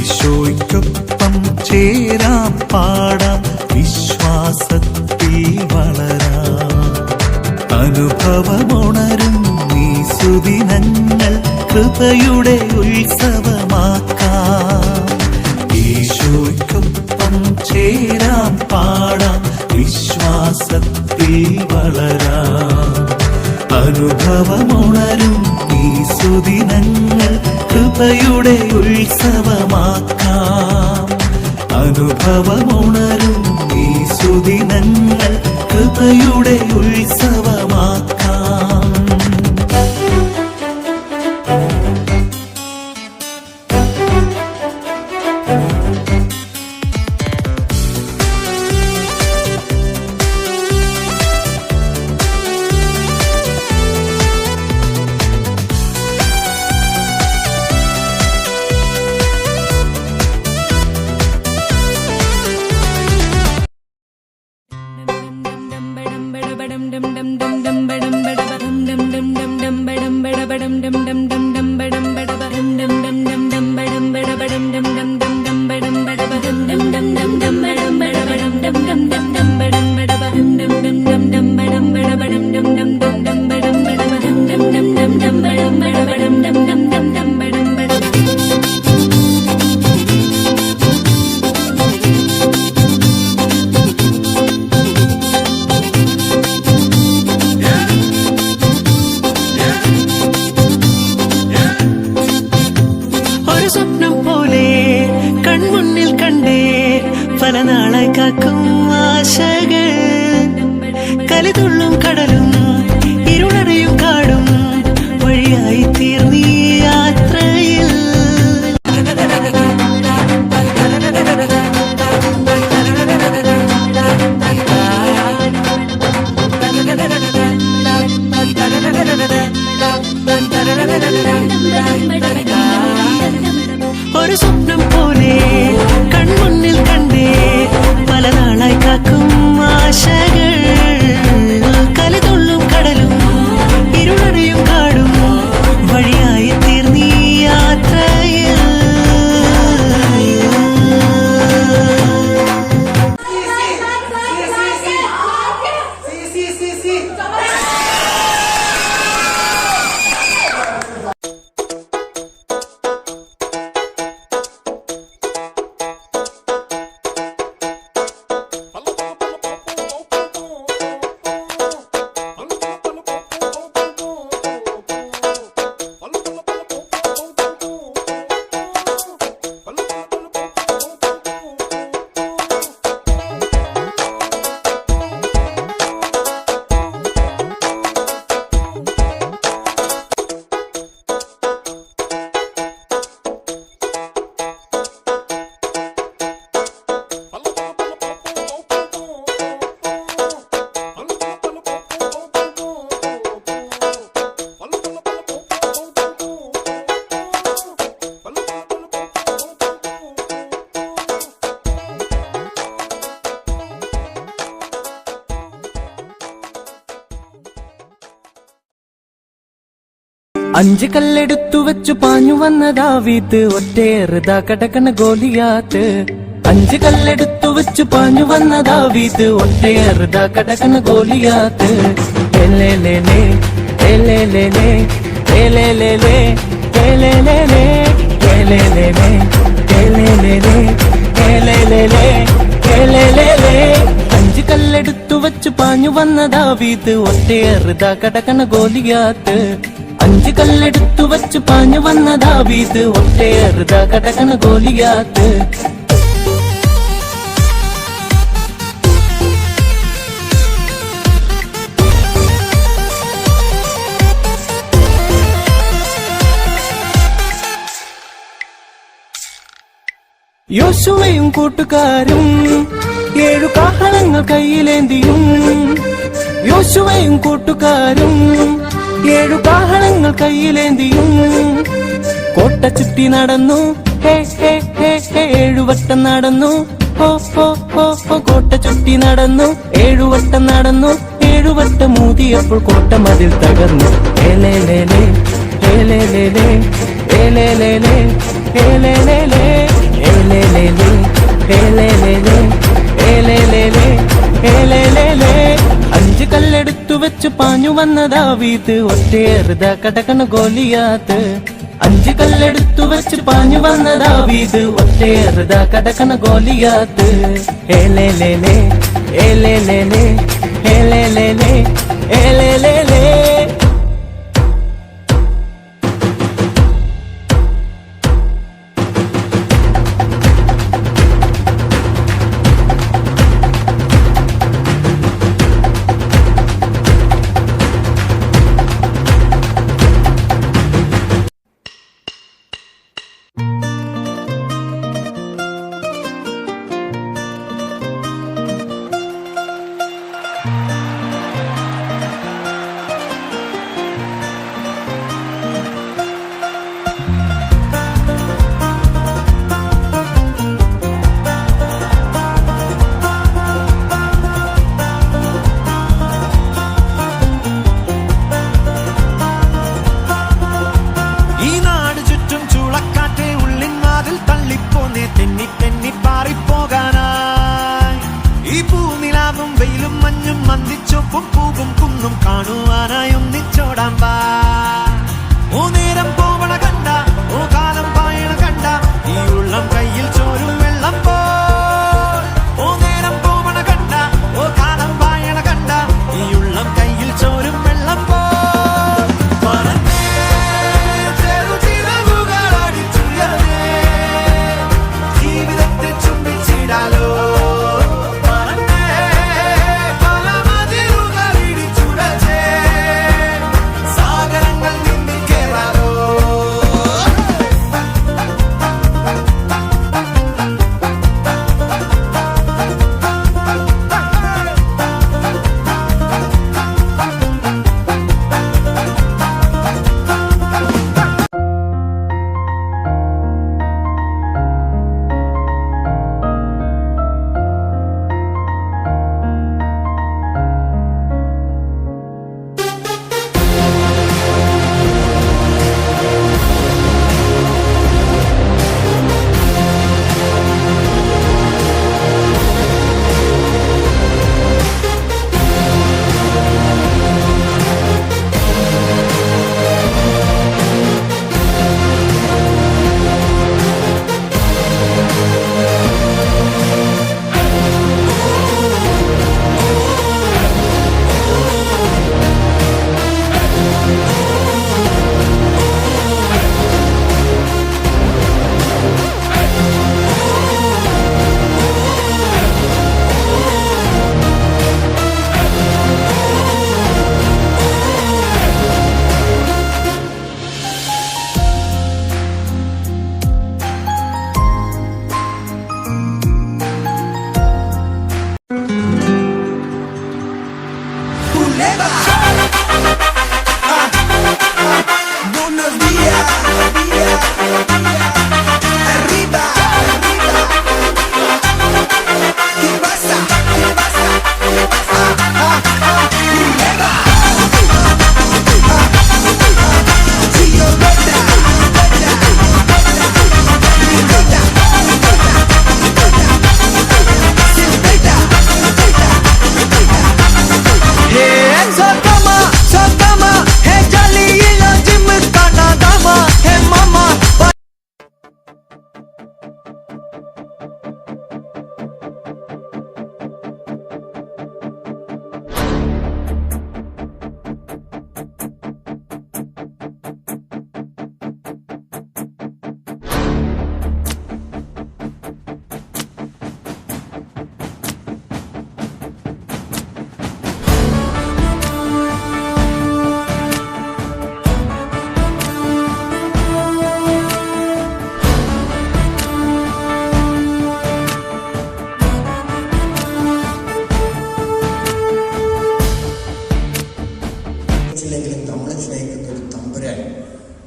ഈശോയ്ക്കൊപ്പം ചേരാം പാടാം വിശ്വാസത്തിൽ വളരാം അനുഭവമുണരും ഈ സുദിനങ്ങൾ കൃപയുടെ ഉത്സവമാക്കാം ഈശോയ്ക്കൊപ്പം ചേരാം പാടാം വിശ്വാസത്തിൽ വളരാം അനുഭവമുണരും ഈ സുദിനങ്ങൾ കൃപയുടെ ഉത്സവമാക്കാം അനുഭവമുണരും ഈ സുദിനങ്ങൾ കൃപയുടെ ഉത്സവമാക്കാം കാക്കും ആശകൾ കലിതുള്ളും കടലും ഇരുളറിയും കാടും വഴിയായി തീർന്നീ യാത്രയിൽ ഒരു സ്വപ്നം പോലെ കൺമുന്നിൽ കണ്ടേ പല നാളായി കാക്കും ആശകൾ കലിതുള്ളും കടലും ഇരുളറിയും കാടും വഴിയായി തീർന്നീ യാത്രയിൽ അഞ്ച് കല്ലെടുത്തു വെച്ചു പാഞ്ഞു വന്ന ദാവീദ് ഒറ്റയേറുതാ കടക്കണ ഗോലിയാത്ത് അഞ്ച് കല്ലെടുത്തു വെച്ചു പാഞ്ഞു വന്ന ദാവീദ് ഒറ്റയേറുതാ കടക്കണ ഗോലിയാത്ത് എലേലേലേ എലേലേലേ എലേലേലേ എലേലേലേ എലേലേലേ എലേലേലേ എലേലേലേ എലേലേലേ അഞ്ച് കല്ലെടുത്തു വെച്ചു പാഞ്ഞു വന്ന ദാവീദ് ഒറ്റയേറുതാ കടക്കണ ഗോലിയാത്ത് അഞ്ച് കല്ലെടുത്തു വച്ച് പാഞ്ഞു വന്ന ദാവീദ് ഒറ്റയേറുതാ കടക്കണ ഗോലിയാത്ത് യോശുവയും കൂട്ടുകാരും 7 കാഹളങ്ങൾ കയ്യിലേന്തിയും യോശുവയും കൂട്ടുകാരും 7 കാഹളങ്ങൾ കയ്യിലേന്തിയും കോട്ട ചുറ്റി നടന്നു ഹേ ഹേ ഹേ ഏഴുവട്ടം നടന്നു, ഓ ഓ ഓ ഓ കോട്ട ചുറ്റി നടന്നു, ഏഴുവട്ടം നടന്നു, ഏഴുവട്ടം ഊതിയപ്പോൾ കോട്ട മതിൽ തകർന്നു. ഏലേലേലേ ഏലേലേലേ ഏലേലേലേ ഏലേലേലേ ഏലേലേലേ ഏലേലേലേ ഏലേലേലേ ഏലേലേലേ. 5 കല്ലെടുത്തു വെച്ച് പാഞ്ഞു വന്ന ദാവീദ് ഒറ്റയേറുത കടകണ ഗോലിയാത്ത്. 5 കല്ലെടുത്തു വെച്ച് പാഞ്ഞു വന്ന ദാവീദ് ഒറ്റയേറുത കടകണ ഗോലിയാത്ത്. ഏലേലേലേ ഏലേലേലേ ഏലേലേലേ ഏലേലേലേ. കാണുവാനായി ഒന്നിച്ചോടാൻ വാ. ഓ നേരം പോവണ കണ്ട, ഓ കാലം പായണ കണ്ട, ഈ ഉള്ളം കയ്യിൽ ചോരും വെള്ളം പോൽ. ഓ നേരം പോവണ കണ്ട, ഓ കാലം പായണ കണ്ട, ഈ ഉള്ളം കയ്യിൽ ചോരും വെള്ളം പോൽ. പറന്നേ ചെറുചിറകുകൾ അടിച്ചുയർന്നേ, ജീവിതത്തെ ചുംബിച്ചിടാലോ.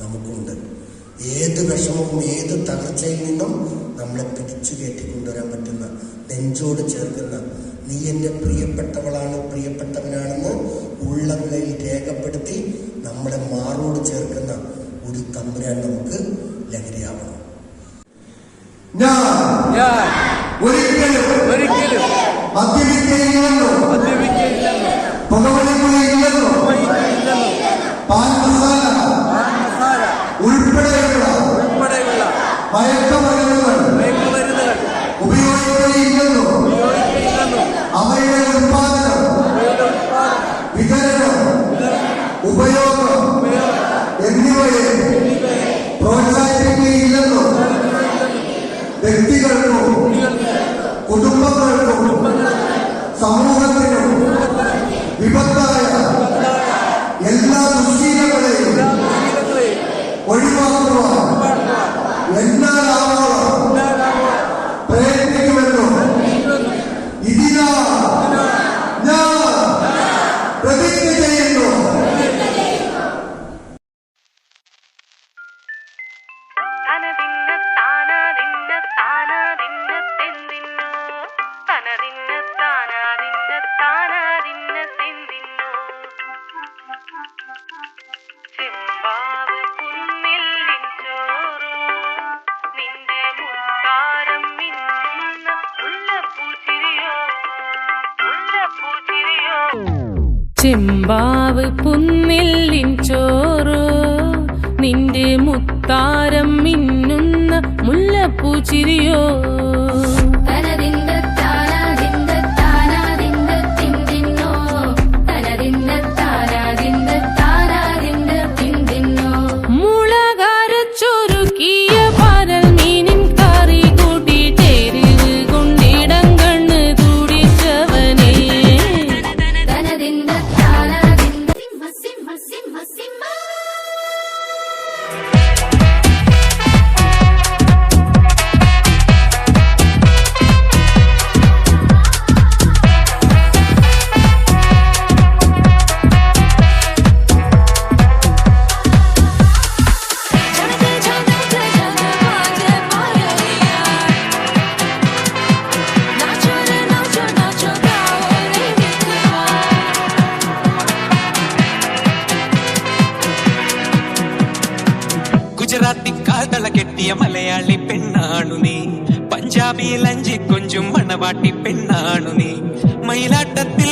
നമുക്കുണ്ട്. ഏത് വിഷമവും ഏത് തകർച്ചയിൽ നിന്നും നമ്മളെ പിടിച്ചു കയറ്റി കൊണ്ടുവരാൻ പറ്റുന്ന, നെഞ്ചോട് ചേർക്കുന്ന, നീ എൻ്റെ പ്രിയപ്പെട്ടവളാണ്, പ്രിയപ്പെട്ടവനാണെന്ന് ഉള്ളം കയ്യിൽ രേഖപ്പെടുത്തി നമ്മളെ മാറോട് ചേർക്കുന്ന ഒരു തമ്പുരാൻ നമുക്ക് ലഹരിയാവണം. ഞാൻ ഒരിക്കലും മദ്യപിക്കുകയില്ലെന്നോ പുകവലിക്കുകയില്ലെന്നോ പാൻ മസാല ഉൾപ്പെടെയുള്ള മയക്കുമരുന്നുകൾ ഉപയോഗിക്കുകയില്ലെന്നോ അവയുടെ ഉത്പാദനം, വിതരണം, ഉപയോഗം എന്നിവയെ പ്രോത്സാഹിപ്പിക്കുകയില്ലെന്നോ വ്യക്തികൾക്കും കുടുംബങ്ങൾക്കും സമൂഹത്തിനും വിപത്തായ എല്ലാ ദുശ്ശീലങ്ങളെയും ഒഴിവാക്കുവാൻ എന്നാലാവോളം പ്രയത്നിക്കുമെന്നും ഇതിനാ ഞാൻ പ്രതിജ്ഞ ചെയ്യുന്നു. ചെമ്പാവ് പുന്നില്ലിൻ ചോറോ നിന്റെ മുത്താരം മിന്നുന്ന മുല്ലപ്പൂച്ചിരിയോ മുളകാരച്ചൊരുക്കിയ പരൽ മീനിൻ കറി കൂട്ടി ചേരിവ് കൊണ്ടിടം കണ്ണ് തുടിച്ചവനേ ഗുജറാത്തി കാതള കെട്ടിയ മലയാളി പെണ്ണാണു നീ, പഞ്ചാബി ലഞ്ചി കൊഞ്ചും മണവാട്ടി പെണ്ണാണു നീ, മയിലാട്ടത്തിൽ